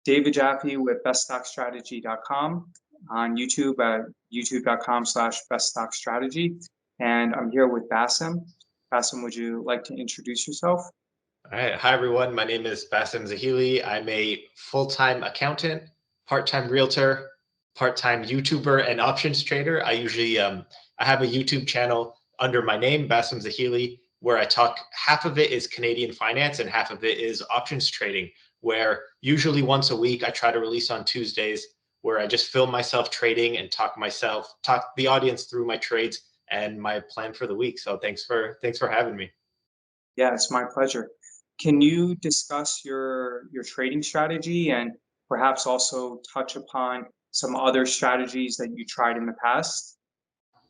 David Jaffee with beststockstrategy.com, on YouTube at youtube.com/beststockstrategy. And I'm here with Bassem. Bassem, would you like to introduce yourself? All right. Hi, everyone. My name is Bassem Zahili. I'm a full-time accountant, part-time realtor, part-time YouTuber, and options trader. I have a YouTube channel under my name, Bassem Zahili, where I talk, half of it is Canadian finance and half of it is options trading, where usually once a week I try to release on Tuesdays, where I just film myself trading and talk the audience through my trades and my plan for the week. So thanks for having me. Yeah, it's my pleasure. Can you discuss your trading strategy and perhaps also touch upon some other strategies that you tried in the past?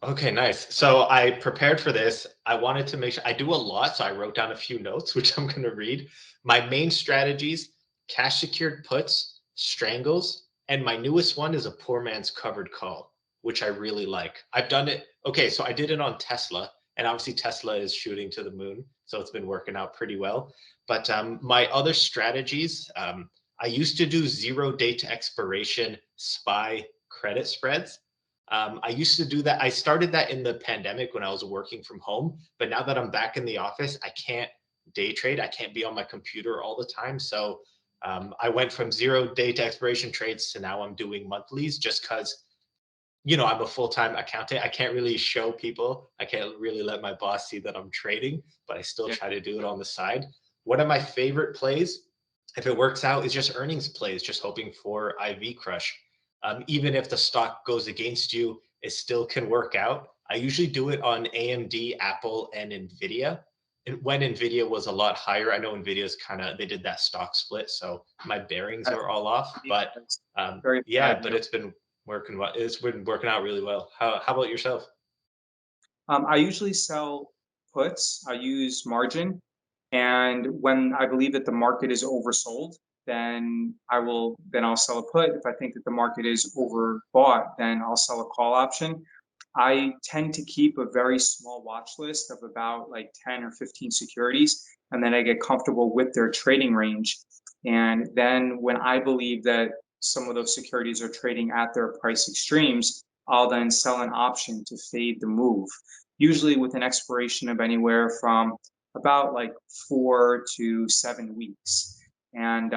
Okay, nice. So I prepared for this. I wanted to make sure I do a lot. So I wrote down a few notes, which I'm going to read. My main strategies: cash secured puts, strangles, and my newest one is a poor man's covered call, which I really like. I've done it. Okay, so I did it on Tesla, and obviously Tesla is shooting to the moon. So it's been working out pretty well. But my other strategies, I used to do 0 day to expiration SPY credit spreads. I used to do that. I started that in the pandemic when I was working from home. But now that I'm back in the office, I can't day trade. I can't be on my computer all the time. So I went from 0 day to expiration trades to now I'm doing monthlies just because, I'm a full-time accountant. I can't really show people. I can't really let my boss see that I'm trading, but I still Yeah. try to do it on the side. One of my favorite plays, if it works out, is just earnings plays, just hoping for IV crush. Even if the stock goes against you, it still can work out. I usually do it on AMD, Apple, and Nvidia. And when Nvidia was a lot higher, I know Nvidia's they did that stock split, so my bearings That's are all off. But that's very yeah, bad but news. it's been working well. It's been working out really well. How about yourself? I usually sell puts. I use margin, and when I believe that the market is oversold, then I'll sell a put. If I think that the market is overbought, then I'll sell a call option. I tend to keep a very small watch list of about like 10 or 15 securities, and then I get comfortable with their trading range. And then when I believe that some of those securities are trading at their price extremes, I'll then sell an option to fade the move, usually with an expiration of anywhere from about like 4 to 7 weeks. And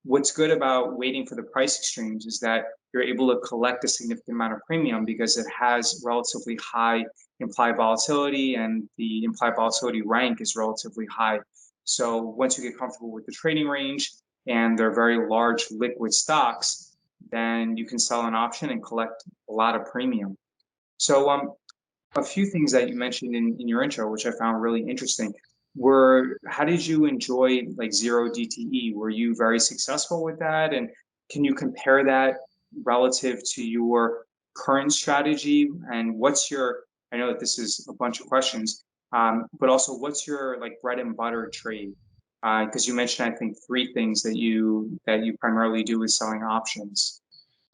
what's good about waiting for the price extremes is that you're able to collect a significant amount of premium because it has relatively high implied volatility, and the implied volatility rank is relatively high. So once you get comfortable with the trading range and they're very large liquid stocks, then you can sell an option and collect a lot of premium. So a few things that you mentioned in your intro, which I found really interesting, were how did you enjoy like zero DTE? Were you very successful with that? And can you compare that relative to your current strategy? And I know that this is a bunch of questions, but also what's your like bread and butter trade? Because you mentioned, I think, three things that you primarily do with selling options.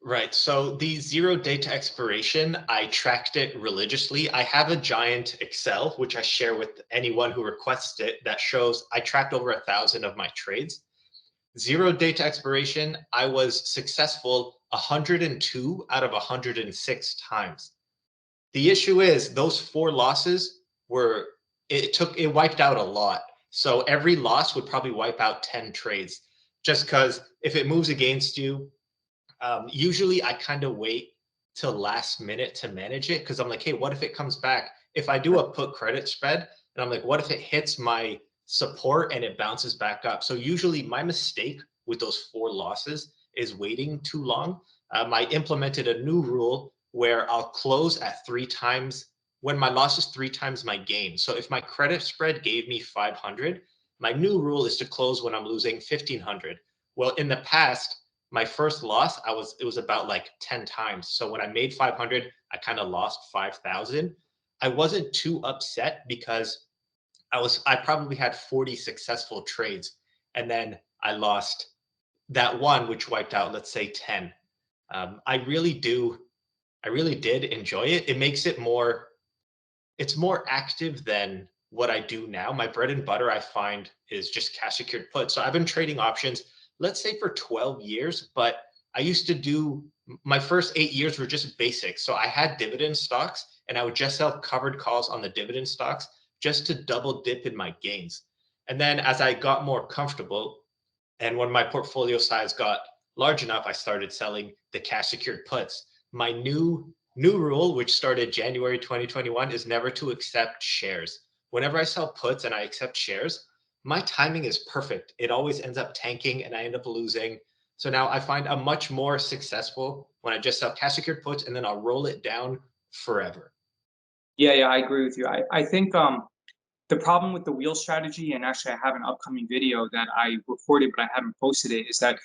Right. So the 0 day to expiration, I tracked it religiously. I have a giant Excel, which I share with anyone who requests it, that shows I tracked over 1,000 of my trades. 0 day to expiration, I was successful 102 out of 106 times. The issue is those 4 losses it wiped out a lot. So every loss would probably wipe out 10 trades just because if it moves against you, usually I kind of wait till last minute to manage it because I'm like, hey, what if it comes back? If I do a put credit spread, and I'm like, what if it hits my support and it bounces back up? So usually my mistake with those 4 losses is waiting too long. I implemented a new rule where I'll close at 3 times when my loss is 3 times my gain. So if my credit spread gave me 500, my new rule is to close when I'm losing 1,500. Well, in the past, my first loss, it was about like 10 times. So when I made 500, I kind of lost 5,000. I wasn't too upset because I probably had 40 successful trades. And then I lost that one, which wiped out, let's say 10. I really did enjoy it. It's more active than what I do now. My bread and butter, I find, is just cash secured put. So I've been trading options let's say for 12 years, but I used to do my first 8 years were just basic. So I had dividend stocks and I would just sell covered calls on the dividend stocks just to double dip in my gains. And then as I got more comfortable and when my portfolio size got large enough, I started selling the cash secured puts. My new rule, which started January 2021, is never to accept shares. Whenever I sell puts and I accept shares, my timing is perfect. It always ends up tanking and I end up losing. So now I find I'm much more successful when I just sell cash secured puts and then I'll roll it down forever. Yeah, yeah, I agree with you. I think the problem with the wheel strategy, and actually I have an upcoming video that I recorded but I haven't posted it, is that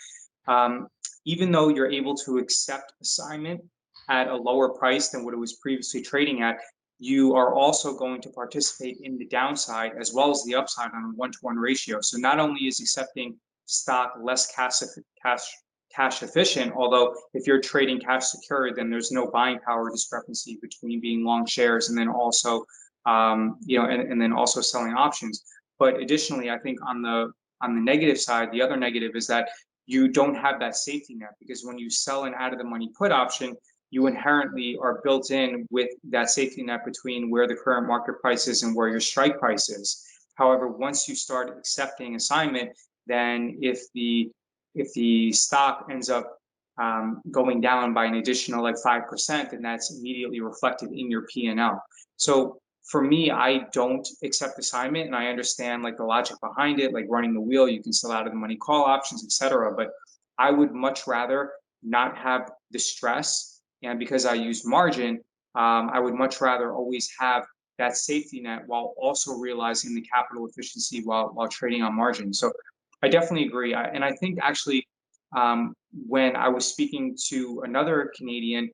um, even though you're able to accept assignment at a lower price than what it was previously trading at, you are also going to participate in the downside as well as the upside on a one-to-one ratio. So not only is accepting stock less cash cash efficient, although if you're trading cash secured, then there's no buying power discrepancy between being long shares and then also and then also selling options. But additionally, I think on the negative side, the other negative is that you don't have that safety net because when you sell an out of the money put option, you inherently are built in with that safety net between where the current market price is and where your strike price is. However, once you start accepting assignment, then if the stock ends up going down by an additional like 5%, then that's immediately reflected in your P&L. So for me, I don't accept assignment, and I understand like the logic behind it, like running the wheel. You can sell out of the money call options, etc. But I would much rather not have the stress, and because I use margin, I would much rather always have that safety net while also realizing the capital efficiency while trading on margin. So I definitely agree, and I think actually when I was speaking to another Canadian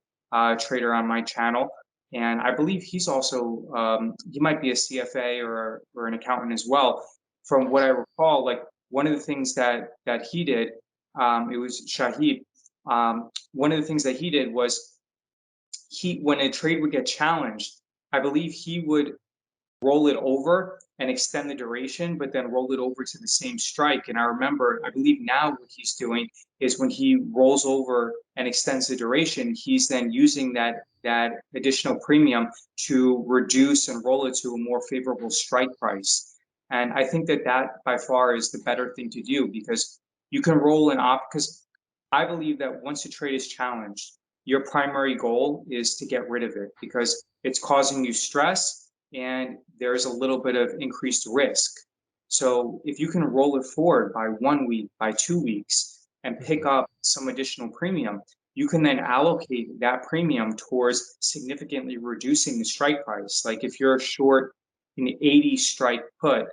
trader on my channel, and I believe he's also he might be a CFA or an accountant as well. From what I recall, like one of the things that he did, it was Shahid. One of the things that he did was he when a trade would get challenged, I believe he would roll it over and extend the duration, but then roll it over to the same strike. And I remember, I believe now what he's doing is when he rolls over and extends the duration, he's then using that additional premium to reduce and roll it to a more favorable strike price. And I think that by far is the better thing to do because you can roll an op because I believe that once a trade is challenged, your primary goal is to get rid of it because it's causing you stress and there's a little bit of increased risk. So if you can roll it forward by 1 week, by 2 weeks, and pick up some additional premium, you can then allocate that premium towards significantly reducing the strike price. Like if you're short an 80 strike put,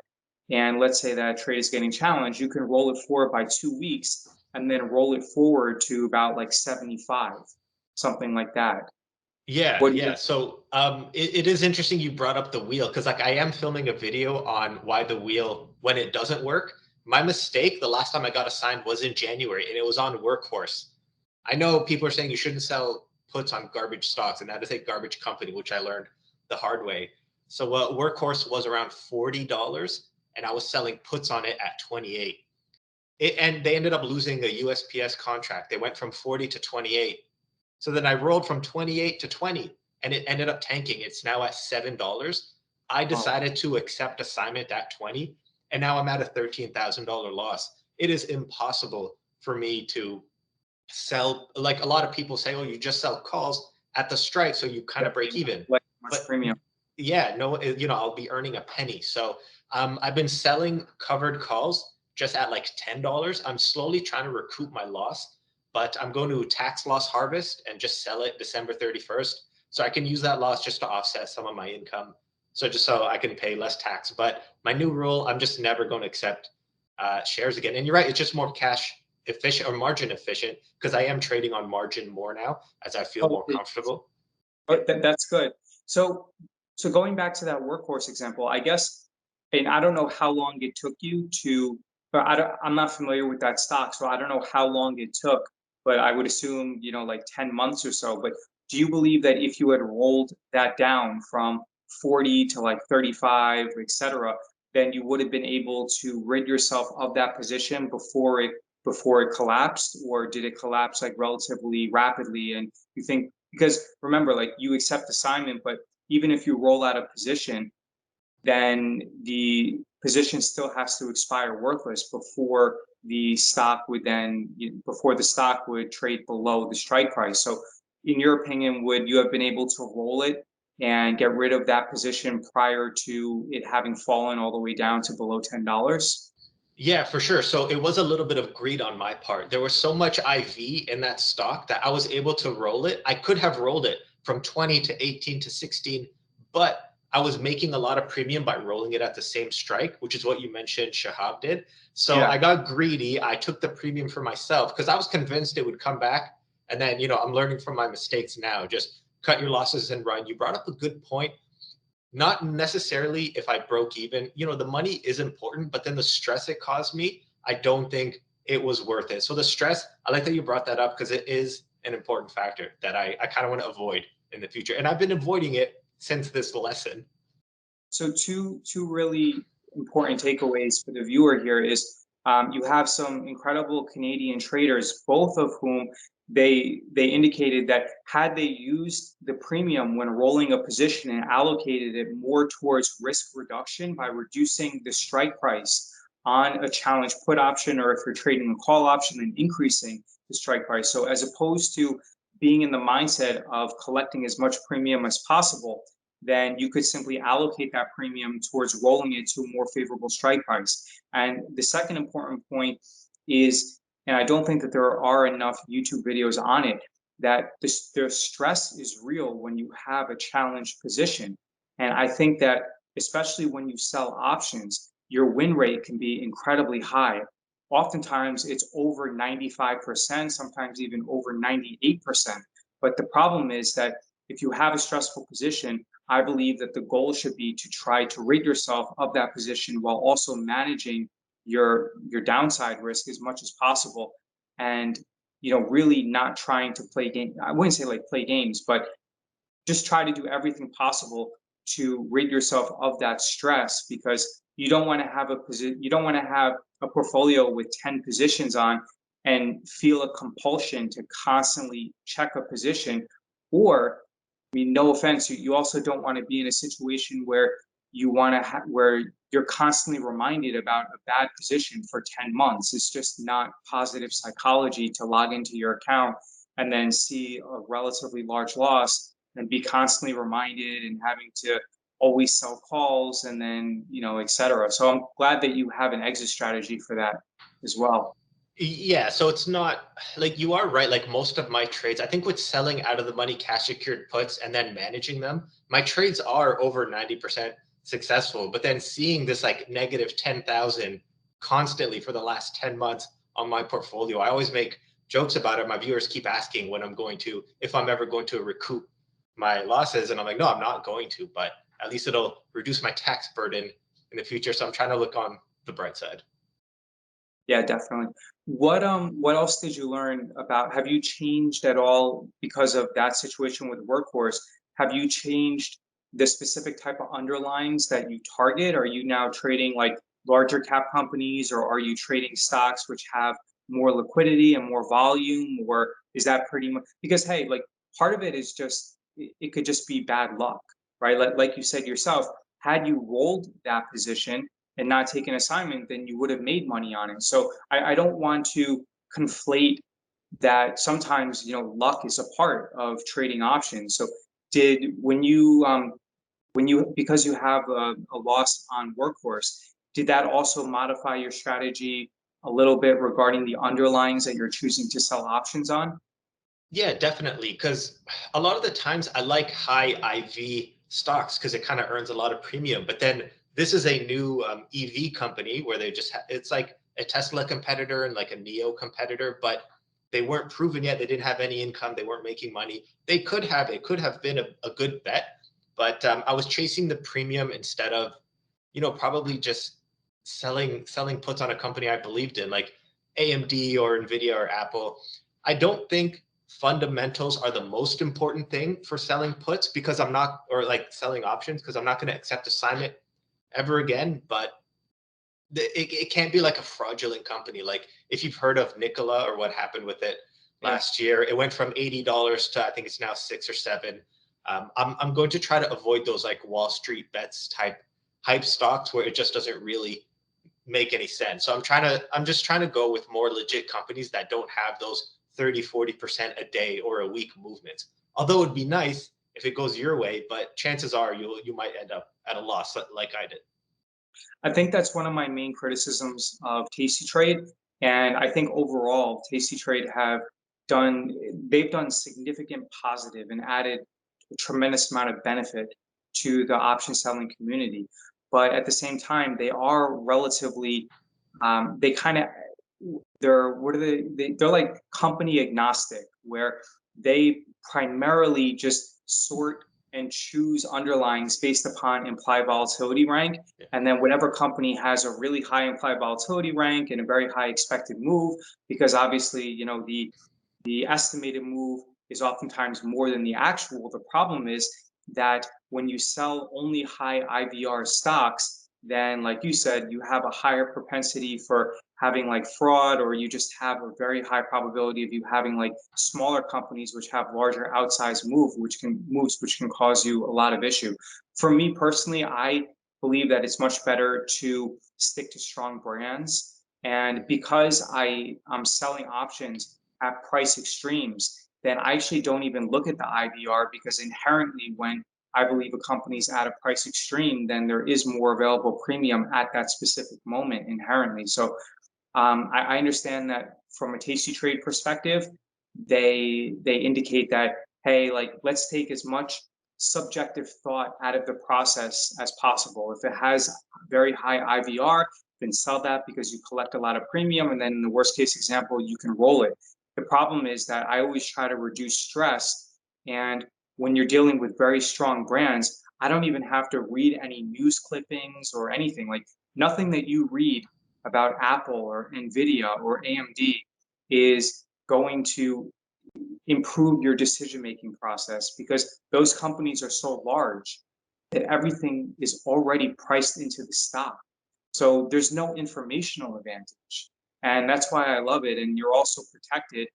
and let's say that trade is getting challenged, you can roll it forward by 2 weeks and then roll it forward to about like 75, something like that. Yeah, What do you yeah. So it is interesting you brought up the wheel because like I am filming a video on why the wheel when it doesn't work. My mistake the last time I got assigned was in January and it was on Workhorse. I know people are saying you shouldn't sell puts on garbage stocks and that is a garbage company, which I learned the hard way. So Workhorse was around $40 and I was selling puts on it at 28. And they ended up losing a USPS contract. They went from 40 to 28. So then I rolled from 28 to 20 and it ended up tanking. It's now at $7. I Oh, decided to accept assignment at 20 and now I'm at a $13,000 loss. It is impossible for me to sell. Like a lot of people say, oh, you just sell calls at the strike. So you kind of break even. like much But premium. yeah, no, I'll be earning a penny. So I've been selling covered calls just at like $10. I'm slowly trying to recoup my loss, but I'm going to tax loss harvest and just sell it December 31st. So I can use that loss just to offset some of my income. So just so I can pay less tax. But my new rule, I'm just never going to accept shares again. And you're right, it's just more cash efficient or margin efficient because I am trading on margin more now as I feel Oh, more comfortable. Yeah. that's good. So, so going back to that workhorse example, I guess, and I don't know how long it took you to, but I'm not familiar with that stock, so I don't know how long it took, but I would assume, like 10 months or so. But do you believe that if you had rolled that down from 40 to like 35, et cetera, then you would have been able to rid yourself of that position before it before it collapsed, or did it collapse like relatively rapidly? And you think, because remember, like you accept assignment, but even if you roll out a position, then the position still has to expire worthless before the stock would before the stock would trade below the strike price. So in your opinion, would you have been able to roll it and get rid of that position prior to it having fallen all the way down to below $10? Yeah, for sure. So it was a little bit of greed on my part. There was so much IV in that stock that I was able to roll it. I could have rolled it from 20 to 18 to 16, but I was making a lot of premium by rolling it at the same strike, which is what you mentioned Shahab did. So Yeah. I got greedy. I took the premium for myself because I was convinced it would come back. And then, I'm learning from my mistakes now. Just cut your losses and run. You brought up a good point. Not necessarily if I broke even. The money is important, but then the stress it caused me, I don't think it was worth it. So the stress, I like that you brought that up because it is an important factor that I kind of want to avoid in the future. And I've been avoiding it since this lesson. So two really important takeaways for the viewer here is, you have some incredible Canadian traders, both of whom they indicated that had they used the premium when rolling a position and allocated it more towards risk reduction by reducing the strike price on a challenge put option, or if you're trading a call option and increasing the strike price. So as opposed to being in the mindset of collecting as much premium as possible, then you could simply allocate that premium towards rolling it to a more favorable strike price. And the second important point is, and I don't think that there are enough YouTube videos on it, that the stress is real when you have a challenged position. And I think that especially when you sell options, your win rate can be incredibly high. Oftentimes it's over 95%, sometimes even over 98%. But the problem is that if you have a stressful position, I believe that the goal should be to try to rid yourself of that position while also managing your downside risk as much as possible, and really not trying to play game. I wouldn't say like play games, but just try to do everything possible to rid yourself of that stress, because you don't want to have a portfolio with 10 positions on and feel a compulsion to constantly check a position. Or, I mean, no offense, you also don't want to be in a situation where where you're constantly reminded about a bad position for 10 months. It's just not positive psychology to log into your account and then see a relatively large loss and be constantly reminded and having to always sell calls, and then, et cetera. So I'm glad that you have an exit strategy for that as well. Yeah, so it's not like you are right. Like most of my trades, I think with selling out of the money cash secured puts and then managing them, my trades are over 90% successful. But then seeing this like negative 10,000 constantly for the last 10 months on my portfolio, I always make jokes about it. My viewers keep asking if I'm ever going to recoup my losses. And I'm like, no, I'm not going to, but at least it'll reduce my tax burden in the future. So I'm trying to look on the bright side. Yeah, definitely. What else did you learn about, have you changed at all because of that situation with workhorse? Have you changed the specific type of underlyings that you target? Are you now trading like larger cap companies, or are you trading stocks which have more liquidity and more volume? Or is that pretty much, because hey, like part of it is just it could just be bad luck, right? Like you said yourself, had you rolled that position and not take an assignment, then you would have made money on it. So I don't want to conflate that. Sometimes, luck is a part of trading options. So did when you because you have a loss on workhorse, did that also modify your strategy a little bit regarding the underlyings that you're choosing to sell options on? Yeah, definitely. Because a lot of the times I like high IV stocks because it kind of earns a lot of premium. But then this is a new EV company where it's like a Tesla competitor and like a Neo competitor, but they weren't proven yet. They didn't have any income. They weren't making money. It could have been a good bet, but I was chasing the premium instead of, probably just selling puts on a company I believed in, like AMD or Nvidia or Apple. I don't think fundamentals are the most important thing for selling puts because I'm not, or like selling options, because I'm not going to accept assignment ever again. But it can't be like a fraudulent company. Like if you've heard of Nikola or what happened with it Yeah. last year, it went from $80 to I think it's now 6 or 7. I'm going to try to avoid those like Wall Street bets type hype stocks where it just doesn't really make any sense. So I'm just trying to go with more legit companies that don't have those 30-40% a day or a week movements. Although it'd be nice if it goes your way, but chances are you might end up at a loss like I did. I think that's one of my main criticisms of Tasty Trade. And I think overall, Tasty Trade done, they've done significant positive and added a tremendous amount of benefit to the option selling community. But at the same time, they are relatively, they kind of, they're, what are they're like company agnostic, where they primarily just sort and choose underlyings based upon implied volatility rank. Yeah. And then whatever company has a really high implied volatility rank and a very high expected move, because obviously, the estimated move is oftentimes more than the actual. The problem is that when you sell only high IVR stocks, then like you said, you have a higher propensity for having like fraud, or you just have a very high probability of you having like smaller companies which have larger outsized moves which can cause you a lot of issue. For me personally, I believe that it's much better to stick to strong brands. And because I'm selling options at price extremes, then I actually don't even look at the IVR, because inherently when I believe a company's at a price extreme, then there is more available premium at that specific moment inherently. So I understand that from a Tasty Trade perspective, they indicate that, hey, like let's take as much subjective thought out of the process as possible. If it has very high IVR, then sell that because you collect a lot of premium, and then in the worst case example, you can roll it. The problem is that I always try to reduce stress, and when you're dealing with very strong brands, I don't even have to read any news clippings or anything. Like nothing that you read about Apple or Nvidia or AMD is going to improve your decision making process, because those companies are so large that everything is already priced into the stock. So there's no informational advantage. And that's why I love it. And you're also protected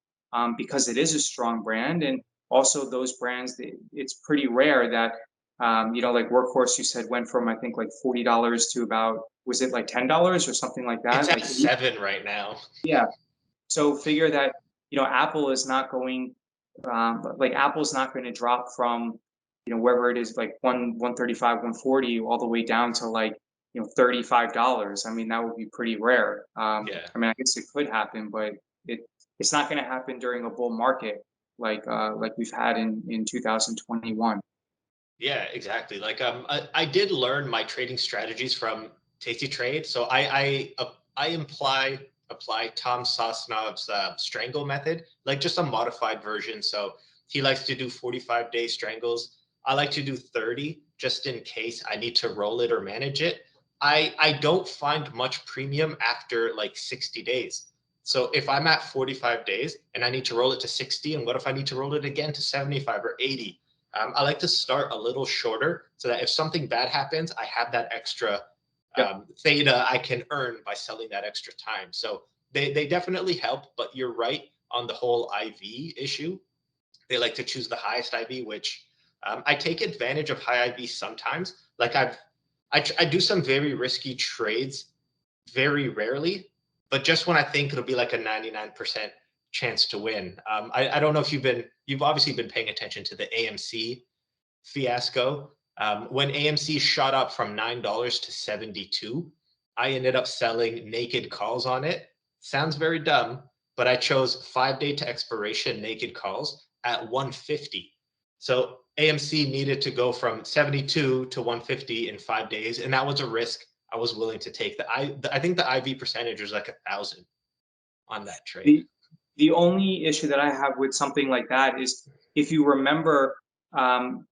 because it is a strong brand. And also those brands, it's pretty rare that, like Workhorse, you said went from, I think like $40 to about, was it like $10 or something like It's that? at Like, 7 right now. yeah. So figure that, Apple is not going, like Apple's not going to drop from, wherever it is, like 135, 140, all the way down to like, $35. I mean, that would be pretty rare. Yeah. I mean, I guess it could happen, but it it's not going to happen during a bull market like we've had in 2021. Yeah, exactly. Like I did learn my trading strategies from Tasty Trade. So I apply Tom Sosnov's strangle method, like just a modified version. So he likes to do 45-day strangles. I like to do 30 just in case I need to roll it or manage it. I don't find much premium after like 60 days. So if I'm at 45 days and I need to roll it to 60, and what if I need to roll it again to 75 or 80? I like to start a little shorter so that if something bad happens, I have that extra Yep. theta I can earn by selling that extra time. So they definitely help, but you're right on the whole IV issue. They like to choose the highest IV, which I take advantage of high IV sometimes. Like I do some very risky trades very rarely, but just when I think it'll be like a 99% chance to win. I don't know if you've obviously been paying attention to the AMC fiasco. When AMC shot up from $9 to 72, I ended up selling naked calls on it. Sounds very dumb, but I chose 5-day to expiration naked calls at 150. So AMC needed to go from 72 to 150 in 5 days, and that was a risk I was willing to take. I think the IV percentage was like 1,000 on that trade. The only issue that I have with something like that is, if you remember,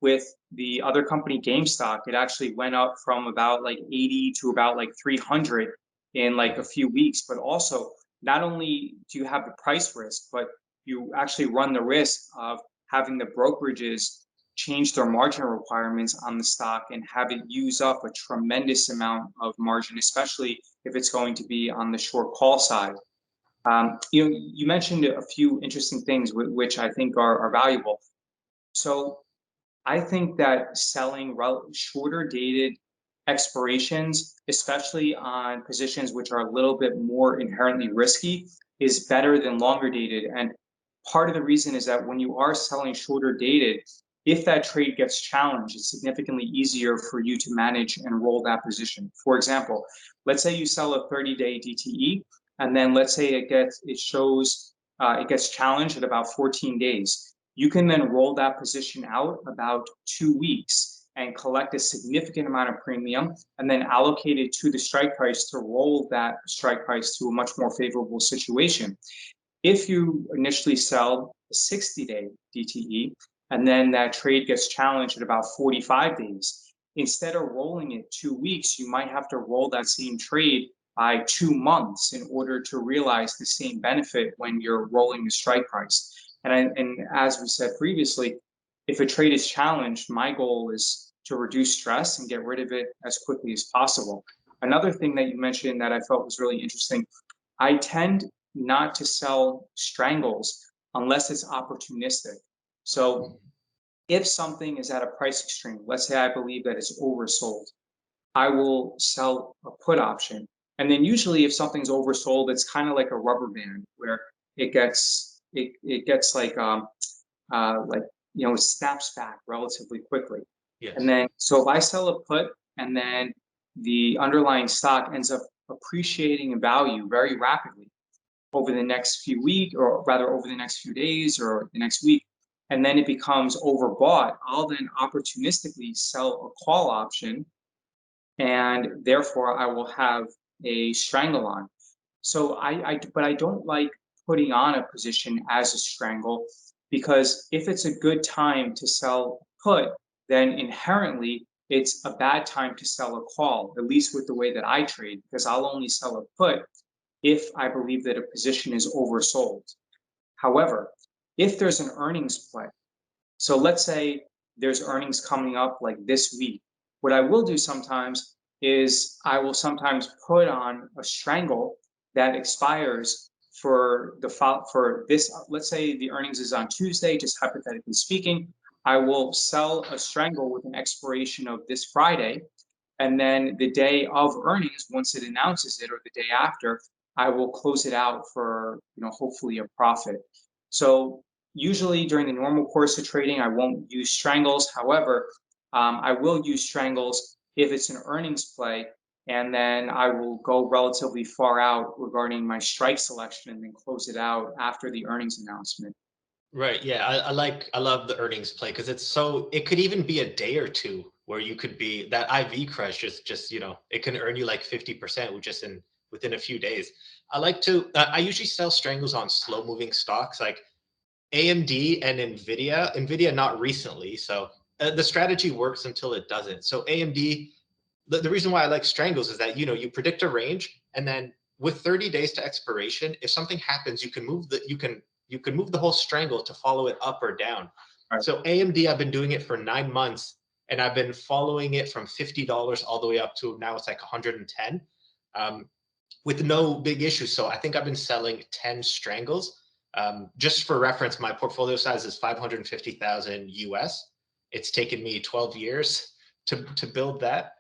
with the other company GameStop, it actually went up from about like 80 to about like 300 in like a few weeks. But also, not only do you have the price risk, but you actually run the risk of having the brokerages change their margin requirements on the stock and have it use up a tremendous amount of margin, especially if it's going to be on the short call side. You mentioned a few interesting things which I think are valuable. So I think that selling shorter dated expirations, especially on positions which are a little bit more inherently risky, is better than longer dated. And part of the reason is that when you are selling shorter dated, if that trade gets challenged, it's significantly easier for you to manage and roll that position. For example, let's say you sell a 30-day DTE, and then let's say it gets challenged at about 14 days. You can then roll that position out about 2 weeks and collect a significant amount of premium and then allocate it to the strike price to roll that strike price to a much more favorable situation. If you initially sell a 60-day DTE and then that trade gets challenged at about 45 days, instead of rolling it 2 weeks, you might have to roll that same trade by 2 months in order to realize the same benefit when you're rolling the strike price. And as we said previously, if a trade is challenged, my goal is to reduce stress and get rid of it as quickly as possible. Another thing that you mentioned that I felt was really interesting, I tend not to sell strangles unless it's opportunistic. So if something is at a price extreme, let's say I believe that it's oversold, I will sell a put option. And then usually if something's oversold, it's kind of like a rubber band where it gets it snaps back relatively quickly. Yes. And then so if I sell a put and then the underlying stock ends up appreciating in value very rapidly over the next few weeks, or rather over the next few days or the next week, and then it becomes overbought, I'll then opportunistically sell a call option, and therefore I will have a strangle on. So but I don't like putting on a position as a strangle, because if it's a good time to sell put, then inherently it's a bad time to sell a call, at least with the way that I trade, because I'll only sell a put if I believe that a position is oversold. However, if there's an earnings play, so let's say there's earnings coming up like this week, what I will do sometimes is I will sometimes put on a strangle that expires for this. Let's say the earnings is on Tuesday, just hypothetically speaking. I will sell a strangle with an expiration of this Friday, and then the day of earnings, once it announces it, or the day after, I will close it out for, hopefully a profit. So usually during the normal course of trading, I won't use strangles. However, I will use strangles if it's an earnings play, and then I will go relatively far out regarding my strike selection and then close it out after the earnings announcement. Right. Yeah. I love the earnings play because it could even be a day or two where you could be that IV crush it can earn you like 50% within a few days. I usually sell strangles on slow moving stocks like AMD and Nvidia not recently. So the strategy works until it doesn't. So AMD, the reason why I like strangles is that, you predict a range, and then with 30 days to expiration, if something happens, you can move the whole strangle to follow it up or down. Right. So AMD, I've been doing it for 9 months, and I've been following it from $50 all the way up to now it's like 110, with no big issues. So I think I've been selling 10 strangles. Just for reference, my portfolio size is 550,000 US. It's taken me 12 years to build that.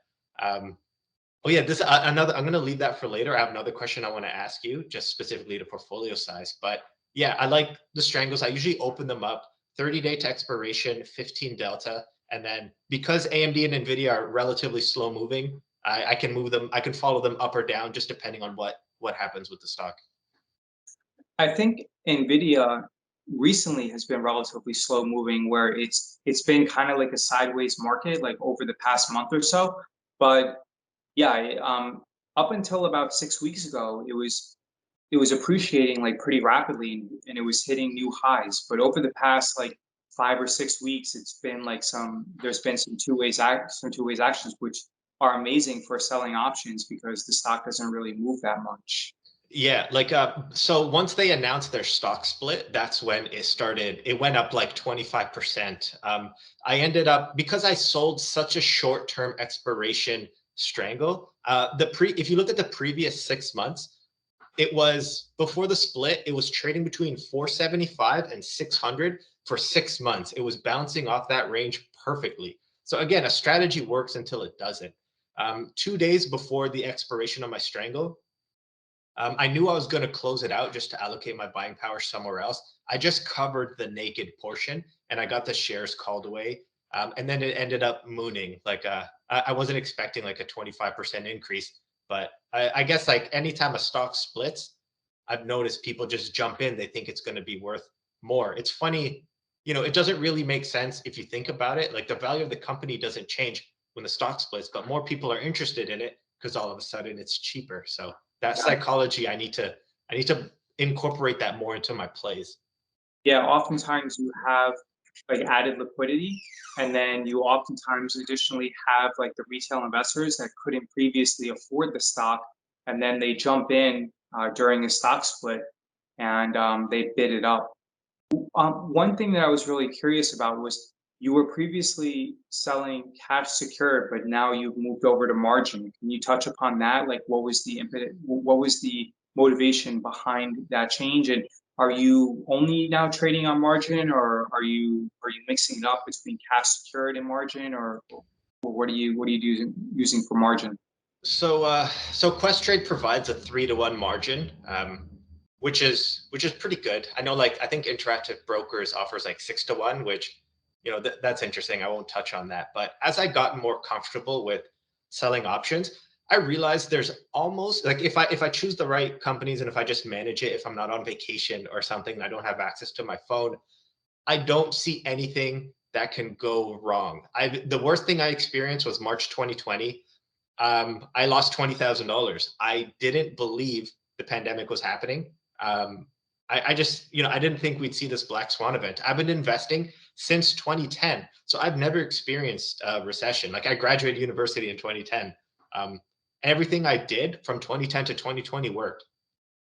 Oh yeah, this another. I'm going to leave that for later. I have another question I want to ask you, just specifically to portfolio size. But yeah, I like the strangles. I usually open them up 30-day to expiration, 15 delta, and then because AMD and Nvidia are relatively slow moving, I can move them. I can follow them up or down, just depending on what happens with the stock. I think Nvidia recently has been relatively slow moving, where it's been kind of like a sideways market, like over the past month or so. But yeah, up until about 6 weeks ago, it was appreciating like pretty rapidly, and it was hitting new highs. But over the past like 5 or 6 weeks, it's been like there's been some two ways actions which are amazing for selling options because the stock doesn't really move that much. Yeah, like so once they announced their stock split, that's when it started. It went up like 25%. I ended up, because I sold such a short-term expiration strangle, if you look at the previous 6 months, it was before the split, it was trading between 475 and 600 for 6 months. It was bouncing off that range perfectly. So again, a strategy works until it doesn't. 2 days before the expiration of my strangle, I knew I was going to close it out just to allocate my buying power somewhere else. I just covered the naked portion and I got the shares called away. And then it ended up mooning. Like I wasn't expecting like a 25% increase, but I guess like anytime a stock splits, I've noticed people just jump in. They think it's going to be worth more. It's funny, it doesn't really make sense if you think about it. Like the value of the company doesn't change when the stock splits, but more people are interested in it because all of a sudden it's cheaper. So that psychology, I need to incorporate that more into my plays. Yeah, oftentimes you have like added liquidity, and then you oftentimes additionally have like the retail investors that couldn't previously afford the stock, and then they jump in during a stock split and they bid it up. One thing that I was really curious about was you were previously selling cash secured, but now you've moved over to margin. Can you touch upon that? Like, what was the impetus? What was the motivation behind that change? And are you only now trading on margin, or are you mixing it up between cash secured and margin, or what are you using for margin? So Questrade provides a 3-to-1 margin, which is pretty good. I know, like I think Interactive Brokers offers like 6-to-1, which that's interesting. I won't touch on that. But as I got more comfortable with selling options, I realized there's almost like if I choose the right companies and if I just manage it, if I'm not on vacation or something, and I don't have access to my phone, I don't see anything that can go wrong. The worst thing I experienced was March 2020. I lost $20,000. I didn't believe the pandemic was happening. I just, I didn't think we'd see this black swan event. I've been investing since 2010, so I've never experienced a recession. Like I graduated university in 2010. Everything I did from 2010 to 2020 worked.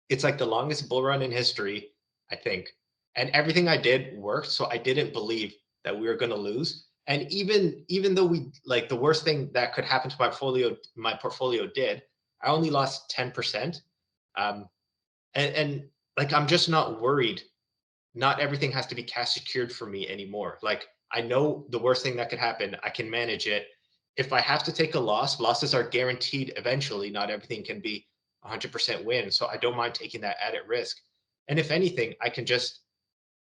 It's like the longest bull run in history, I think. And everything I did worked, so I didn't believe that we were going to lose. And even though we like the worst thing that could happen to my portfolio did, I only lost 10%. Um, and like I'm just not worried. Not everything has to be cash secured for me anymore. Like I know the worst thing that could happen, I can manage it. If I have to take a loss, losses are guaranteed eventually. Not everything can be 100% win. So I don't mind taking that added risk. And if anything, I can just,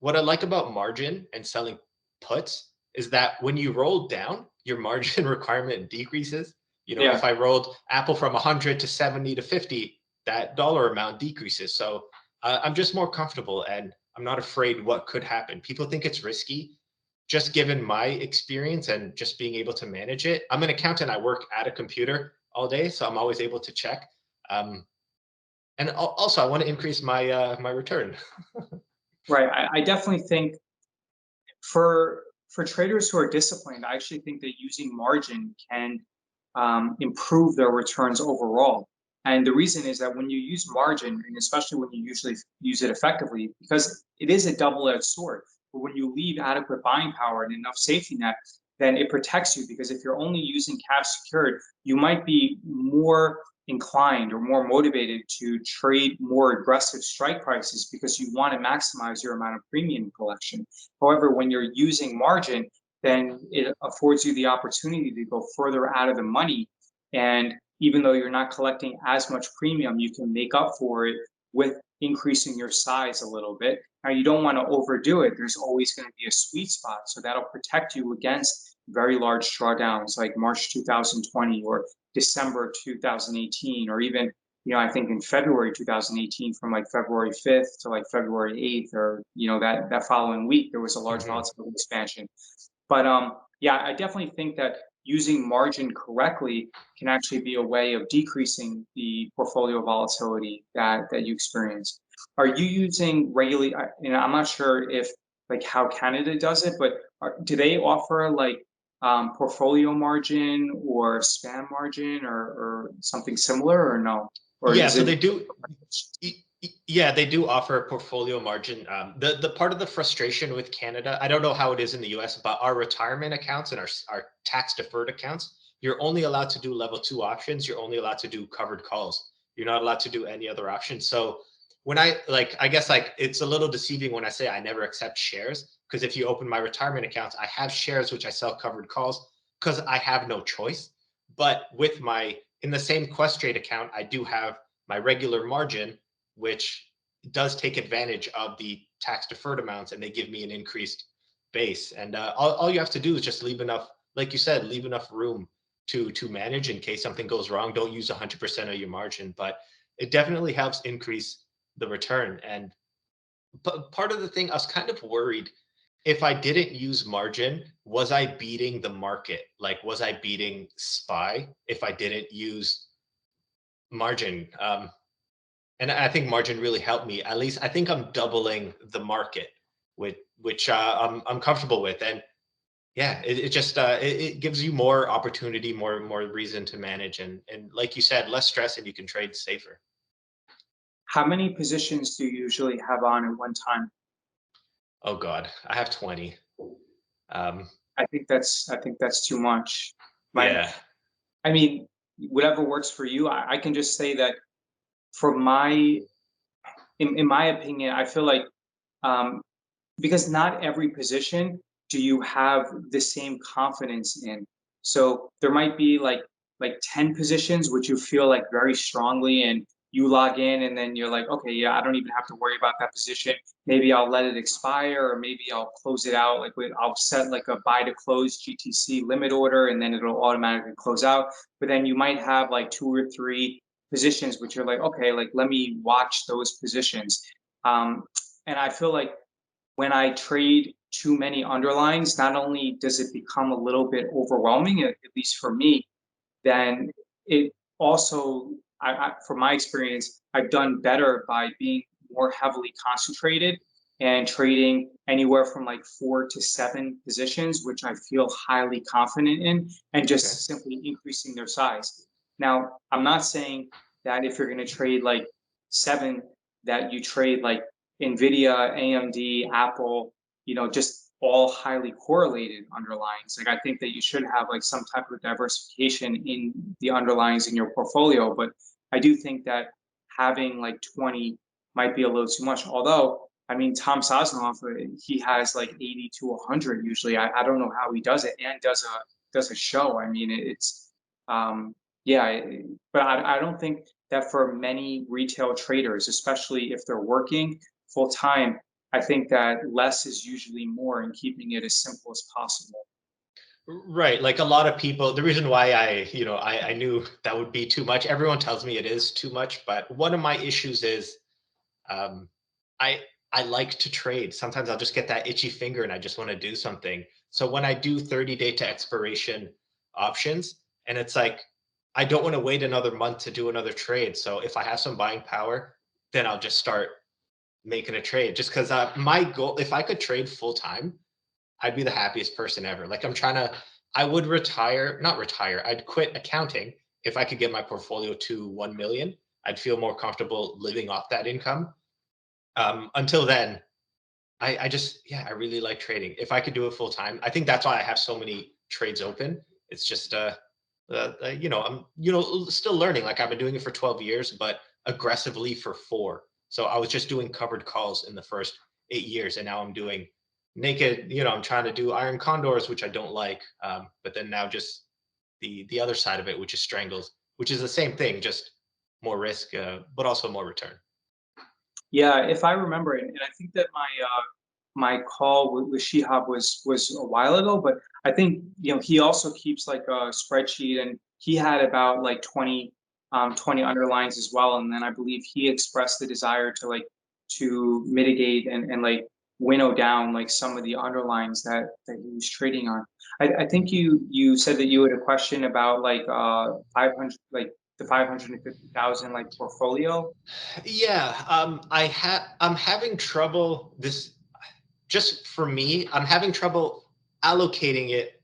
what I like about margin and selling puts is that when you roll down, your margin requirement decreases. Yeah. If I rolled Apple from 100 to 70 to 50, that dollar amount decreases. So I'm just more comfortable and I'm not afraid what could happen. People think it's risky. Just given my experience and just being able to manage it, I'm an accountant. I work at a computer all day, so I'm always able to check. Um, and also, I want to increase my return. Right. I definitely think for traders who are disciplined, I actually think that using margin can improve their returns overall. And the reason is that when you use margin, and especially when you usually use it effectively, because it is a double-edged sword. But when you leave adequate buying power and enough safety net, then it protects you. Because if you're only using cash secured, you might be more inclined or more motivated to trade more aggressive strike prices because you want to maximize your amount of premium collection. However, when you're using margin, then it affords you the opportunity to go further out of the money. And even though you're not collecting as much premium, you can make up for it with increasing your size a little bit. Now, you don't want to overdo it. There's always going to be a sweet spot. So that'll protect you against very large drawdowns like March 2020 or December 2018, or even I think in February 2018, from like February 5th to like February 8th, or that following week, there was a large Mhm. volatility expansion. But yeah, I definitely think that using margin correctly can actually be a way of decreasing the portfolio volatility that you experience. Are you using regularly? I'm not sure if like how Canada does it, but do they offer like portfolio margin or spam margin or something similar or no? or Yeah, is so it? they do. Yeah, they do offer a portfolio margin. The part of the frustration with Canada, I don't know how it is in the US, but our retirement accounts and our tax deferred accounts, you're only allowed to do level two options. You're only allowed to do covered calls. You're not allowed to do any other options. So when I guess like it's a little deceiving when I say I never accept shares, because if you open my retirement accounts, I have shares which I sell covered calls because I have no choice. But with my in the same Questrade account, I do have my regular margin, which does take advantage of the tax deferred amounts, and they give me an increased base. And all you have to do is just leave enough, like you said, leave enough room to manage in case something goes wrong. Don't use 100% of your margin, but it definitely helps increase the return. And part of the thing, I was kind of worried if I didn't use margin, was I beating the market? Like, was I beating SPY if I didn't use margin? And I think margin really helped me. At least I think I'm doubling the market, which I'm comfortable with. And yeah, it just it gives you more opportunity, more reason to manage, and like you said, less stress, and you can trade safer. How many positions do you usually have on at one time? Oh God, I have 20. Um, I think that's too much. My, yeah, I mean, whatever works for you. I can just say that for my, in my opinion, I feel like um, because not every position do you have the same confidence in. So there might be like 10 positions which you feel like very strongly, and you log in and then you're like, okay, yeah, I don't even have to worry about that position. Maybe I'll let it expire, or maybe I'll close it out. I'll set like a buy to close GTC limit order, and then it'll automatically close out. But then you might have like two or three positions which you're like, okay, like let me watch those positions. Um, and I feel like when I trade too many underlines, not only does it become a little bit overwhelming, at least for me, then it also, from my experience, I've done better by being more heavily concentrated and trading anywhere from like 4 to 7 positions, which I feel highly confident in, and okay, just simply increasing their size. Now, I'm not saying that if you're going to trade like seven, that you trade like Nvidia, AMD, Apple, just all highly correlated underlyings. Like I think that you should have like some type of diversification in the underlyings in your portfolio, but I do think that having like 20 might be a little too much. Although, I mean, Tom Sosnoff, he has like 80 to 100 usually. I don't know how he does it, and does a show. I mean, it's yeah, but I don't think that for many retail traders, especially if they're working full time, I think that less is usually more in keeping it as simple as possible. right. Like a lot of people, the reason why I knew that would be too much. Everyone tells me it is too much, but one of my issues is Um, I I like to trade. Sometimes I'll just get that itchy finger and I just want to do something. So when I do 30-day to expiration options, and it's like I don't want to wait another month to do another trade. So if I have some buying power, then I'll just start making a trade. Just because my goal, if I could trade full time, I'd be the happiest person ever. Like I would retire, not retire, I'd quit accounting if I could get my portfolio to 1 million. I'd feel more comfortable living off that income. Until then, I just, yeah, I really like trading. If I could do it full time, I think that's why I have so many trades open. It's just, I'm, still learning. Like I've been doing it for 12 years, but aggressively for 4. So I was just doing covered calls in the first 8 years, and now I'm doing naked. I'm trying to do iron condors, which I don't like. But then now just the other side of it, which is strangles, which is the same thing, just more risk, but also more return. Yeah, if I remember it, and I think that my call with Shihab was a while ago, but I think he also keeps like a spreadsheet, and he had about like 20 underlines as well, and then I believe he expressed the desire to mitigate and like winnow down like some of the underlines that he was trading on. I think you said that you had a question about like 500, like the 550,000 like portfolio. Yeah, I'm having trouble this just for me, I'm having trouble allocating it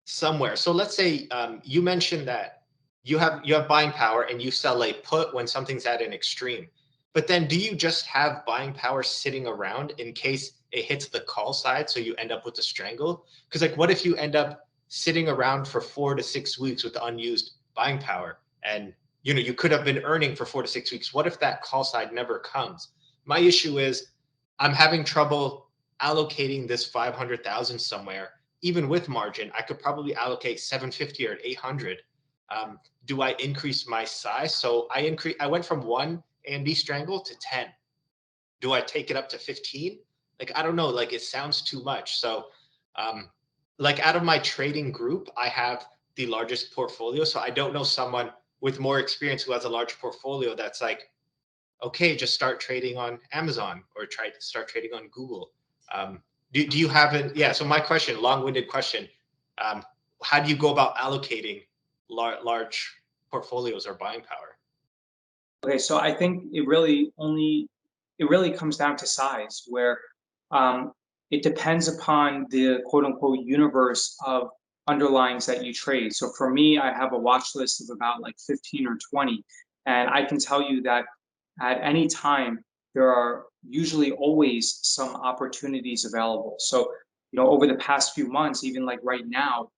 somewhere. So let's say you mentioned that you have buying power and you sell a put when something's at an extreme. But then do you just have buying power sitting around in case it hits the call side so you end up with a strangle? Because like what if you end up sitting around for 4 to 6 weeks with unused buying power and you could have been earning for 4 to 6 weeks. What if that call side never comes? My issue is I'm having trouble allocating this 500,000 somewhere. Even with margin, I could probably allocate 750 or 800. Do I increase my size? So I went from one AMD strangle to 10. Do I take it up to 15? Like, I don't know. Like, it sounds too much. So, um, like, out of my trading group, I have the largest portfolio. So I don't know someone with more experience who has a large portfolio that's like, okay, just start trading on Amazon or try to start trading on Google. Do you have it? Yeah. So my question, long-winded question, um, how do you go about allocating large portfolios or buying power? Okay, so I think it really comes down to size, where um, it depends upon the quote unquote universe of underlyings that you trade. So for me, I have a watch list of about like 15 or 20, and I can tell you that at any time there are usually always some opportunities available. So over the past few months, even like right now,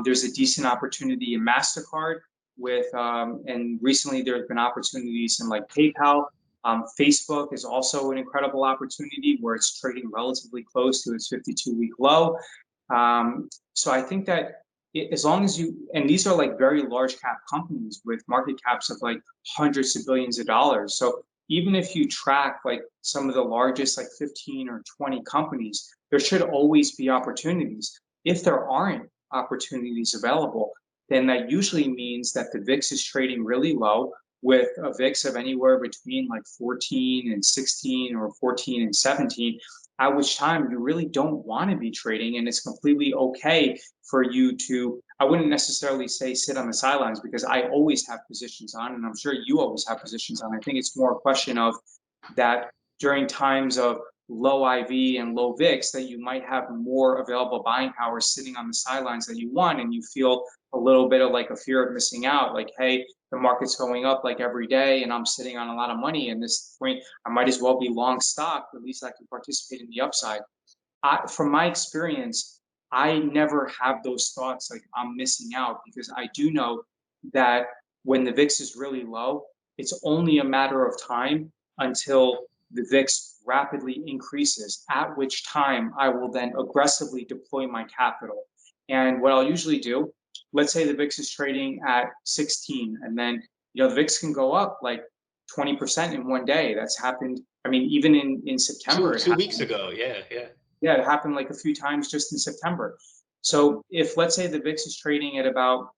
there's a decent opportunity in Mastercard with and recently there have been opportunities in like PayPal. Facebook is also an incredible opportunity where it's trading relatively close to its 52-week low. So I think that as long as you, and these are like very large cap companies with market caps of like hundreds of billions of dollars. So even if you track like some of the largest like 15 or 20 companies, there should always be opportunities. If there aren't opportunities available, then that usually means that the VIX is trading really low with a VIX of anywhere between like 14 and 16 or 14 and 17, at which time you really don't want to be trading. And it's completely okay for you to, I wouldn't necessarily say sit on the sidelines because I always have positions on, and I'm sure you always have positions on. I think it's more a question of that during times of low IV and low VIX that you might have more available buying power sitting on the sidelines that you want, and you feel a little bit of like a fear of missing out. Like, hey, the market's going up like every day, and I'm sitting on a lot of money. And this point, I might as well be long stock. At least I can participate in the upside. From my experience, I never have those thoughts like I'm missing out because I do know that when the VIX is really low, it's only a matter of time until the VIX rapidly increases, at which time I will then aggressively deploy my capital. And what I'll usually do, let's say the VIX is trading at 16, and then the VIX can go up like 20% in one day. That's happened. I mean, even in Two September, it two weeks happened. ago, yeah, yeah. Yeah, it happened like a few times just in September. So if let's say the VIX is trading at about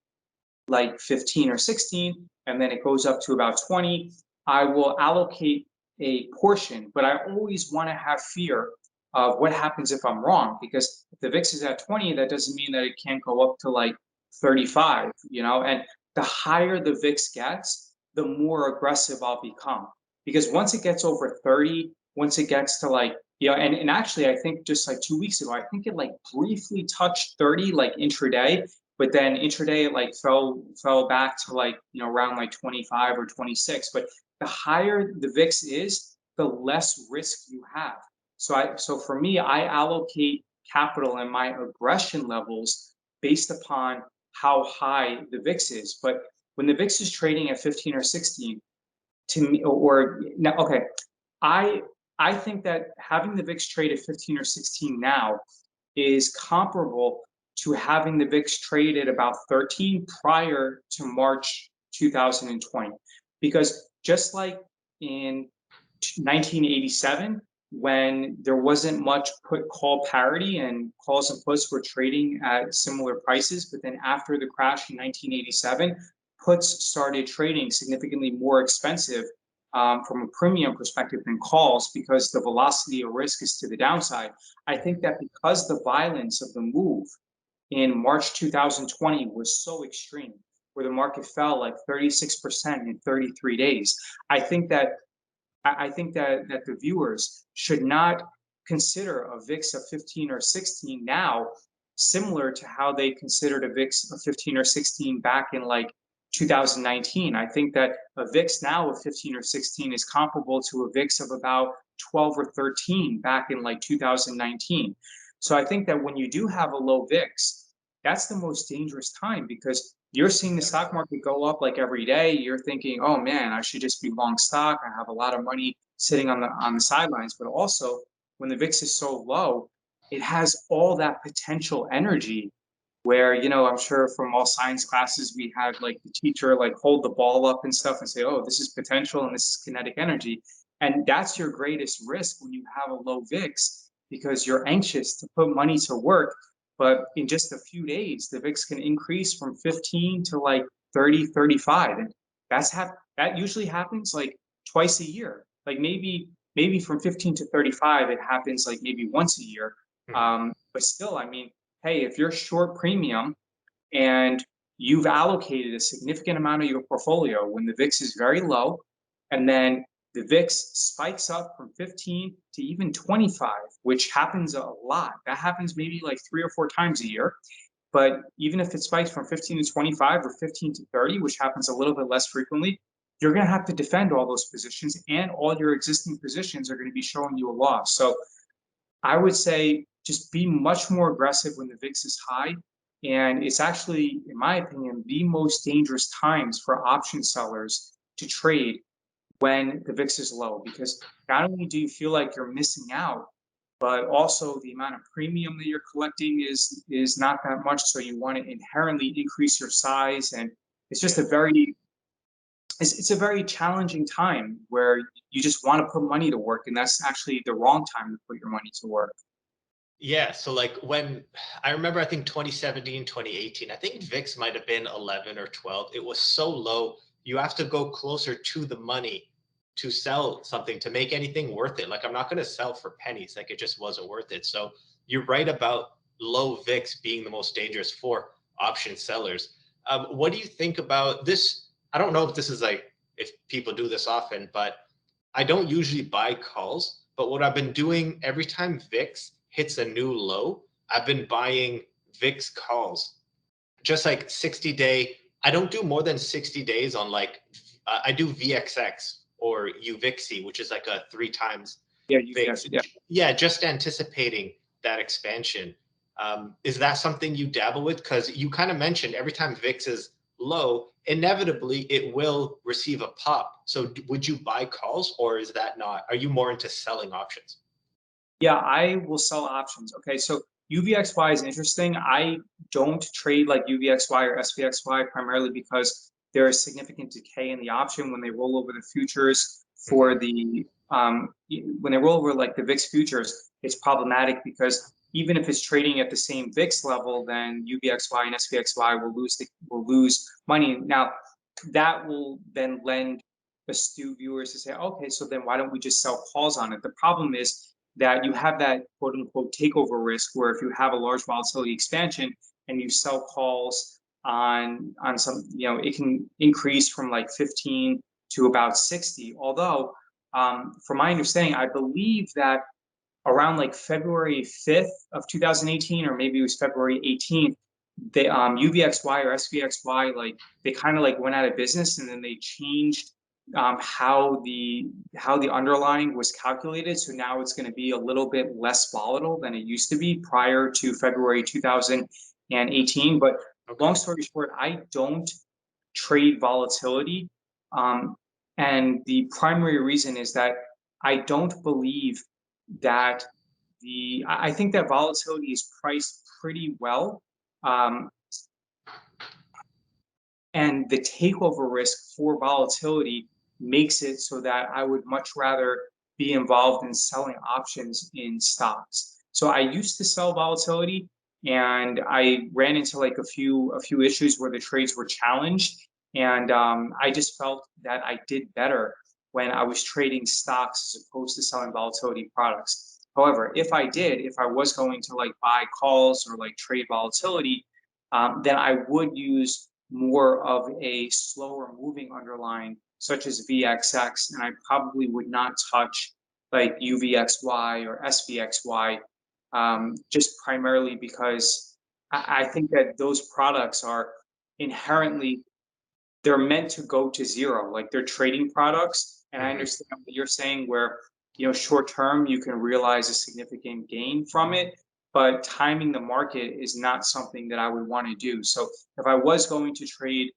like 15 or 16, and then it goes up to about 20, I will allocate a portion, but I always want to have fear of what happens if I'm wrong, because if the VIX is at 20, that doesn't mean that it can't go up to like 35, and the higher the VIX gets, the more aggressive I'll become. Because once it gets over 30, once it gets to like, and actually, I think just like 2 weeks ago, I think it like briefly touched 30 like intraday, but then intraday it like fell back to like around like 25 or 26. But the higher the VIX is, the less risk you have. So for me, I allocate capital and my aggression levels based upon how high the VIX is. But when the VIX is trading at 15 or 16, to me, or now, okay, I I think that having the VIX trade at 15 or 16 now is comparable to having the VIX trade at about 13 prior to March 2020. Because just like in 1987, when there wasn't much put call parity and calls and puts were trading at similar prices, but then after the crash in 1987, puts started trading significantly more expensive from a premium perspective than calls because the velocity of risk is to the downside. I think that because the violence of the move in March 2020 was so extreme, where the market fell like 36% in 33 days, I think that I think that the viewers should not consider a VIX of 15 or 16 now similar to how they considered a VIX of 15 or 16 back in like 2019. I think that a VIX now of 15 or 16 is comparable to a VIX of about 12 or 13 back in like 2019. So I think that when you do have a low VIX, that's the most dangerous time because you're seeing the stock market go up like every day. You're thinking, oh man, I should just be long stock. I have a lot of money sitting on the sidelines. But also, when the VIX is so low, it has all that potential energy where, I'm sure from all science classes, we had like the teacher like hold the ball up and stuff and say, oh, this is potential and this is kinetic energy. And that's your greatest risk when you have a low VIX because you're anxious to put money to work. But in just a few days, the VIX can increase from 15 to like 30, 35. And that usually happens like twice a year. Like maybe from 15 to 35, it happens like maybe once a year. But still, I mean, hey, if you're short premium and you've allocated a significant amount of your portfolio when the VIX is very low, and then the VIX spikes up from 15 to even 25, which happens a lot. That happens maybe like 3 or 4 times a year. But even if it spikes from 15 to 25 or 15 to 30, which happens a little bit less frequently, you're going to have to defend all those positions, and all your existing positions are going to be showing you a loss. So I would say just be much more aggressive when the VIX is high. And it's actually, in my opinion, the most dangerous times for option sellers to trade when the VIX is low, because not only do you feel like you're missing out, but also the amount of premium that you're collecting is not that much. So you want to inherently increase your size. And it's just it's a very challenging time where you just want to put money to work. And that's actually the wrong time to put your money to work. Yeah, so like when I remember, I think 2017, 2018, I think VIX might have been 11 or 12. It was so low. You have to go closer to the money to sell something to make anything worth it. Like I'm not going to sell for pennies. Like it just wasn't worth it. So you're right about low VIX being the most dangerous for option sellers. What do you think about this? I don't know if this is like if people do this often, but I don't usually buy calls, but what I've been doing every time VIX hits a new low, I've been buying VIX calls. Just like 60-day, I don't do more than 60 days on like, I do VXX or UVIXY, which is like a 3 times Yeah, VIX. yeah. Yeah, just anticipating that expansion. Is that something you dabble with? Because you kind of mentioned every time VIX is low, inevitably it will receive a pop. So would you buy calls, or is that not? Are you more into selling options? Yeah, I will sell options. Okay, so UVXY is interesting. I don't trade like UVXY or SVXY primarily because there is significant decay in the option when they roll over the futures for when they roll over like the VIX futures, it's problematic because even if it's trading at the same VIX level, then UVXY and SVXY will lose money. Now, that will then lend astute viewers to say, okay, so then why don't we just sell calls on it? The problem is that you have that quote unquote takeover risk where if you have a large volatility expansion and you sell calls on some, it can increase from like 15 to about 60. Although, from my understanding, I believe that around like February 5th of 2018, or maybe it was February 18th, they UVXY or SVXY, like they kind of like went out of business, and then they changed how the underlying was calculated. So now it's going to be a little bit less volatile than it used to be prior to February 2018. But long story short, I don't trade volatility. And the primary reason is that I don't believe that I think that volatility is priced pretty well. Um, and the takeover risk for volatility makes it so that I would much rather be involved in selling options in stocks. So I used to sell volatility, and I ran into like a few issues where the trades were challenged, and I just felt that I did better when I was trading stocks as opposed to selling volatility products. However, if I was going to like buy calls or like trade volatility, then I would use more of a slower moving underlying, such as VXX, and I probably would not touch like UVXY or SVXY, just primarily because I think that those products are inherently they're meant to go to zero, like they're trading products. And I Mhm. understand what you're saying, where short term you can realize a significant gain from it, but timing the market is not something that I would want to do. So if I was going to trade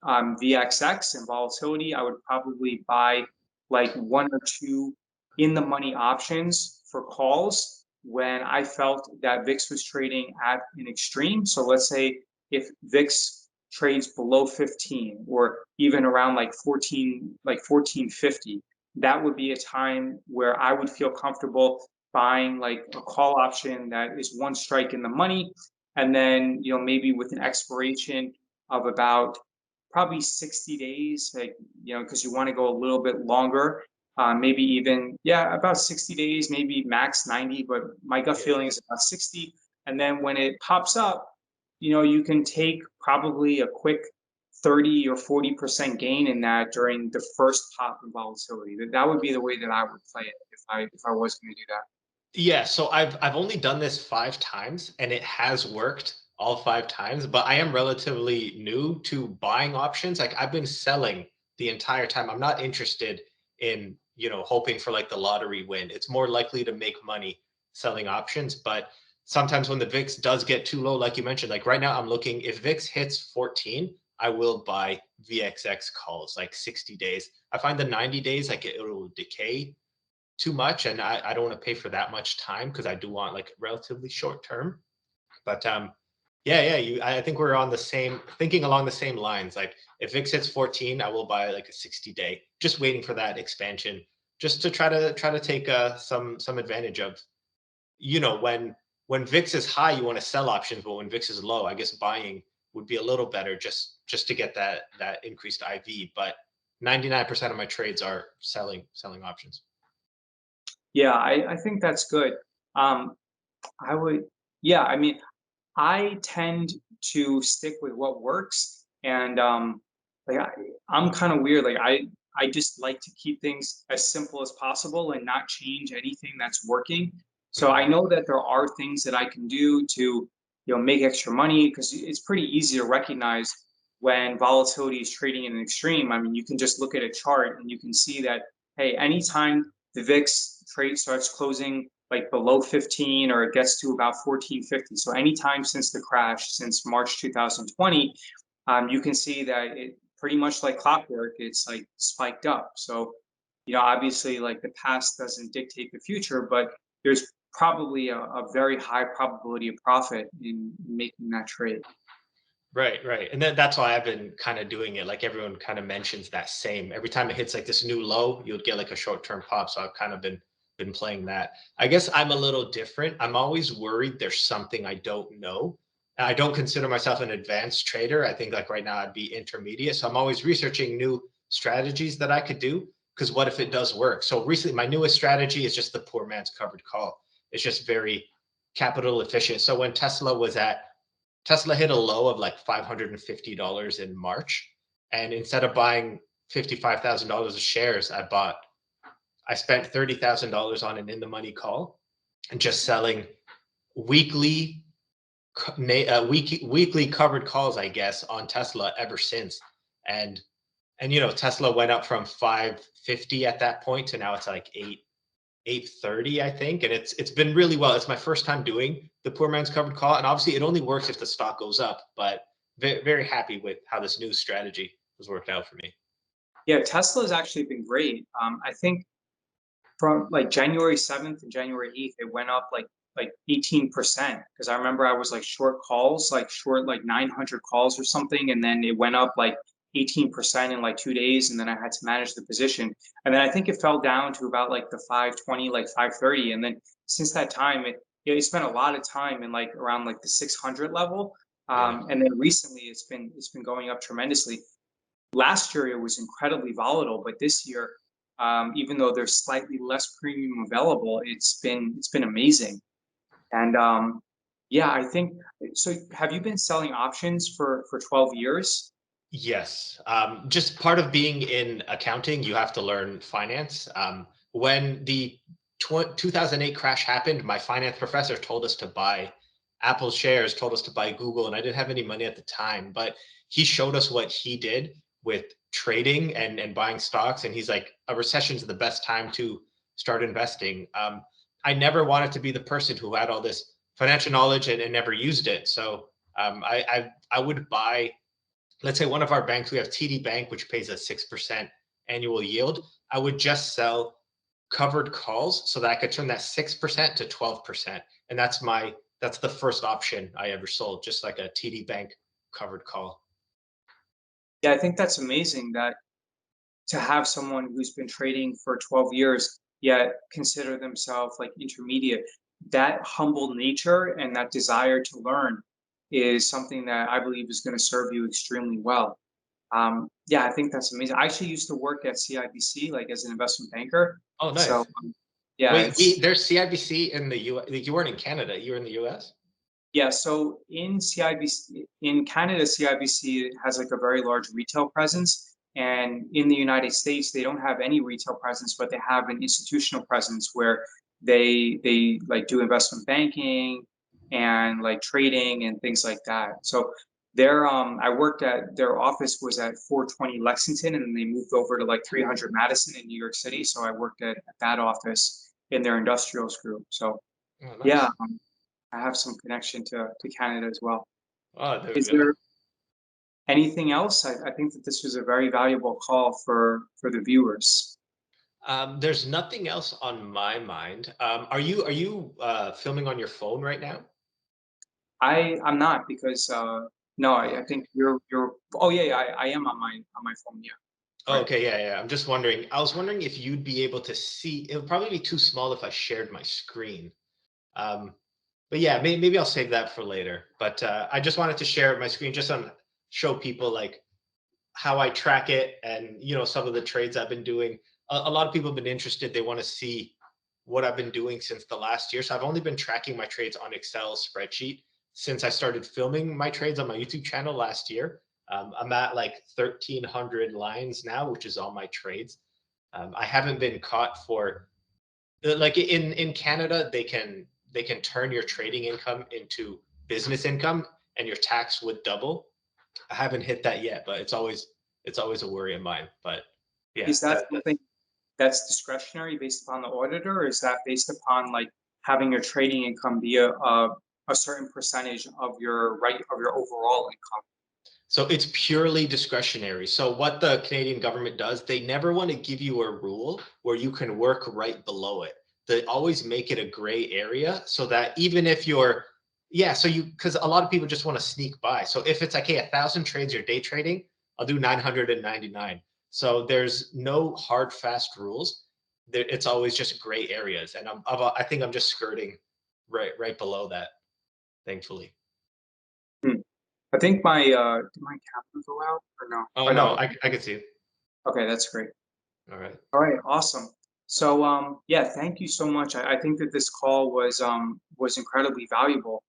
VXX and volatility, I would probably buy like one or two in the money options for calls when I felt that VIX was trading at an extreme. So let's say if VIX trades below 15 or even around like 14, like 1450, that would be a time where I would feel comfortable buying like a call option that is one strike in the money. And then, maybe with an expiration of about probably 60 days, like, because you want to go a little bit longer, maybe even, yeah, about 60 days, maybe max 90, but my gut Yeah. feeling is about 60. And then when it pops up, you can take probably a quick 30 or 40% gain in that during the first pop in volatility. That would be the way that I would play it if I was going to do that. Yeah, so I've only done this 5 times and it has worked all 5 times, but I am relatively new to buying options. Like I've been selling the entire time. I'm not interested in, hoping for like the lottery win. It's more likely to make money selling options, but sometimes when the VIX does get too low, like you mentioned, like right now I'm looking, if VIX hits 14, I will buy VXX calls like 60 days. I find the 90 days like it'll decay too much, and I don't want to pay for that much time because I do want like relatively short term. But yeah, I think we're on the same thinking along the same lines. Like if VIX hits 14, I will buy like a 60-day, just waiting for that expansion, just to try to take some advantage of, when VIX is high, you want to sell options, but when VIX is low, I guess buying would be a little better just to get that increased IV. But 99% of my trades are selling options. Yeah, I think that's good. Um, I would, yeah, I mean, I tend to stick with what works, and like I'm kind of weird. Like I just like to keep things as simple as possible and not change anything that's working. So I Mhm. know that there are things that I can do to make extra money, because it's pretty easy to recognize when volatility is trading in an extreme. I mean, you can just look at a chart and you can see that, hey, anytime the VIX trade starts closing like below 15 or it gets to about 1450. So anytime since the crash, since March 2020, you can see that it pretty much like clockwork, it's like spiked up. So, obviously like the past doesn't dictate the future, but there's probably a very high probability of profit in making that trade. Right, right. And then that's why I've been kind of doing it. Like everyone kind of mentions that same. Every time it hits like this new low, you'll get like a short-term pop. So I've kind of been playing that. I guess I'm a little different. I'm always worried there's something I don't know. And I don't consider myself an advanced trader. I think like right now I'd be intermediate. So I'm always researching new strategies that I could do. Because what if it does work? So recently, my newest strategy is just the poor man's covered call. It's just very capital efficient. So when Tesla hit a low of like $550 in March. And instead of buying $55,000 of shares, I spent $30,000 on an in the money call and just selling weekly, weekly covered calls, I guess, on Tesla ever since. And, Tesla went up from 550 at that point to now it's like 8:30, I think, and it's been really well. It's my first time doing the poor man's covered call, and obviously it only works if the stock goes up. But very happy with how this new strategy has worked out for me. Yeah, Tesla's actually been great. I think from like January 7th and January 8th, it went up like 18%. Because I remember I was like short calls, like short like 900 calls or something, and then it went up like 18% in like 2 days, and then I had to manage the position. And then I think it fell down to about like the 520, like 530. And then since that time, it spent a lot of time in like around like the 600 level. Yeah. And then recently it's been going up tremendously. Last year it was incredibly volatile, but this year, even though there's slightly less premium available, it's been amazing. And yeah, I think so. Have you been selling options for 12 years? Yes. Just part of being in accounting, you have to learn finance. When the 2008 crash happened, my finance professor told us to buy Apple shares, told us to buy Google, and I didn't have any money at the time, but he showed us what he did. with trading and buying stocks, and he's like, a recession's the best time to start investing. I never wanted to be the person who had all this financial knowledge and never used it. So I would buy, let's say one of our banks, we have TD Bank, which pays a 6% annual yield. I would just sell covered calls so that I could turn that 6% to 12%. And that's the first option I ever sold, just like a TD Bank covered call. Yeah, I think that's amazing that to have someone who's been trading for 12 years yet consider themselves like intermediate. That humble nature and that desire to learn is something that I believe is going to serve you extremely well. Yeah, I think that's amazing. I actually used to work at CIBC, like as an investment banker. Oh, So nice. yeah, Wait, it's there's CIBC in the US. Like, you weren't in Canada, you were in the US? yeah. So in CIBC in Canada, CIBC has like a very large retail presence, and in the United States, they don't have any retail presence, but they have an institutional presence where they like do investment banking and like trading and things like that. So their I worked at their office was at 420 Lexington, and then they moved over to like 300 Madison in New York City. So I worked at that office in their industrials group. So Oh, yeah, nice. I have some connection to Canada as well. Oh, there we Is go. there anything else? I think that this was a very valuable call for the viewers. There's nothing else on my mind. Are you filming on your phone right now? I'm not because no, I think you're oh yeah, yeah I am on my phone, yeah. Oh, Right. okay, yeah, yeah. I'm just wondering. I was wondering if you'd be able to see. It would probably be too small if I shared my screen. Um, but yeah, maybe I'll save that for later. But I just wanted to share my screen just on show people like how I track it and some of the trades I've been doing. A lot of people have been interested. They want to see what I've been doing since the last year. So I've only been tracking my trades on Excel spreadsheet since I started filming my trades on my YouTube channel last year. I'm at like 1,300 lines now, which is all my trades. I haven't been caught for like in Canada, they can turn your trading income into business income, and your tax would double. I haven't hit that yet, but it's always a worry of mine. But yeah, Is that something that's discretionary based upon the auditor, or is that based upon like having your trading income be a certain percentage of your right of your overall income? so it's purely discretionary. So what the Canadian government does, they never want to give you a rule where you can work right below it. They always make it a gray area so that even if you're, yeah, so because a lot of people just want to sneak by. So if it's like, hey, 1,000 trades you're day trading, I'll do 999. So there's no hard, fast rules. It's always just gray areas. And I think I'm just skirting right below that, thankfully. Hmm. I think did my camera go out or no? Oh, Oh no, no. I can see it. Okay, that's great. All right. All right, awesome. So yeah, thank you so much. I think that this call was incredibly valuable.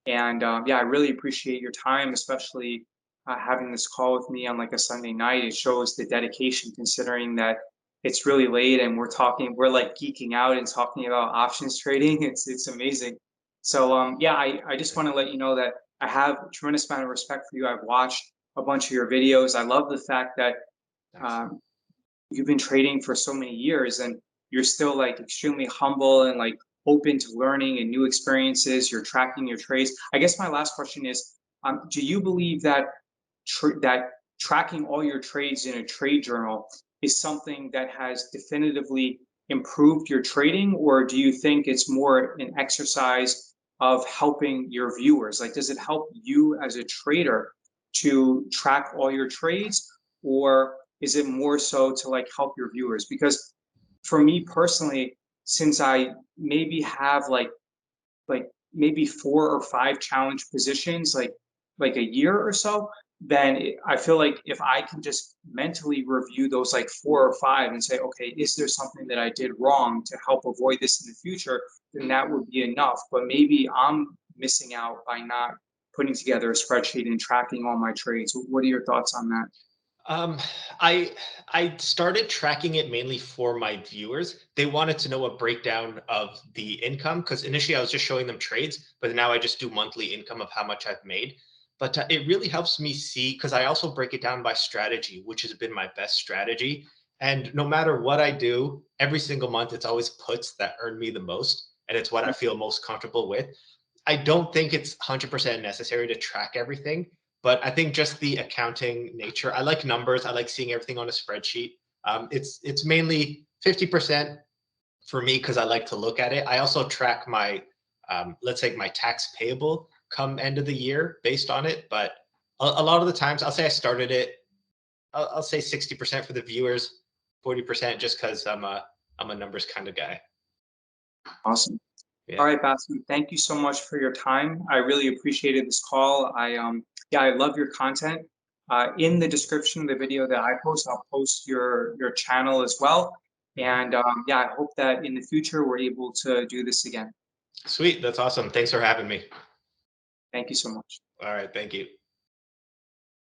And yeah, I really appreciate your time, especially having this call with me on like a Sunday night. It shows the dedication considering that it's really late and we're like geeking out and talking about options trading. It's amazing. So yeah, I just want to let you know that I have a tremendous amount of respect for you. I've watched a bunch of your videos. I love the fact that Thanks. um, you've been trading for so many years and you're still like extremely humble and like open to learning and new experiences. You're tracking your trades. I guess my last question is, do you believe that that tracking all your trades in a trade journal is something that has definitively improved your trading, or do you think it's more an exercise of helping your viewers? Like, does it help you as a trader to track all your trades, or is it more so to like help your viewers? Because for me personally, since I maybe have like maybe 4 or 5 challenge positions like a year or so, then I feel like if I can just mentally review those like 4 or 5 and say, okay, is there something that I did wrong to help avoid this in the future, then that would be enough. But maybe I'm missing out by not putting together a spreadsheet and tracking all my trades. What are your thoughts on that? Um, I started tracking it mainly for my viewers. They wanted to know a breakdown of the income because initially I was just showing them trades, but now I just do monthly income of how much I've made. But it really helps me see, because I also break it down by strategy, which has been my best strategy. And no matter what I do, every single month, it's always puts that earn me the most. And it's what I feel most comfortable with. I don't think it's 100% necessary to track everything, but I think just the accounting nature. I like numbers. I like seeing everything on a spreadsheet. It's mainly 50% for me because I like to look at it. I also track my, let's say, my tax payable come end of the year based on it. But a lot of the times, I'll say I started it. I'll say 60% for the viewers, 40% just because I'm a numbers kind of guy. Awesome. All Yeah. right, Bassem, thank you so much for your time. I really appreciated this call. Yeah, I love your content. In the description of the video that I post, I'll post your channel as well. Mhm. And yeah, I hope that in the future we're able to do this again. Sweet. That's awesome. Thanks for having me. Thank you so much. All right. Thank you.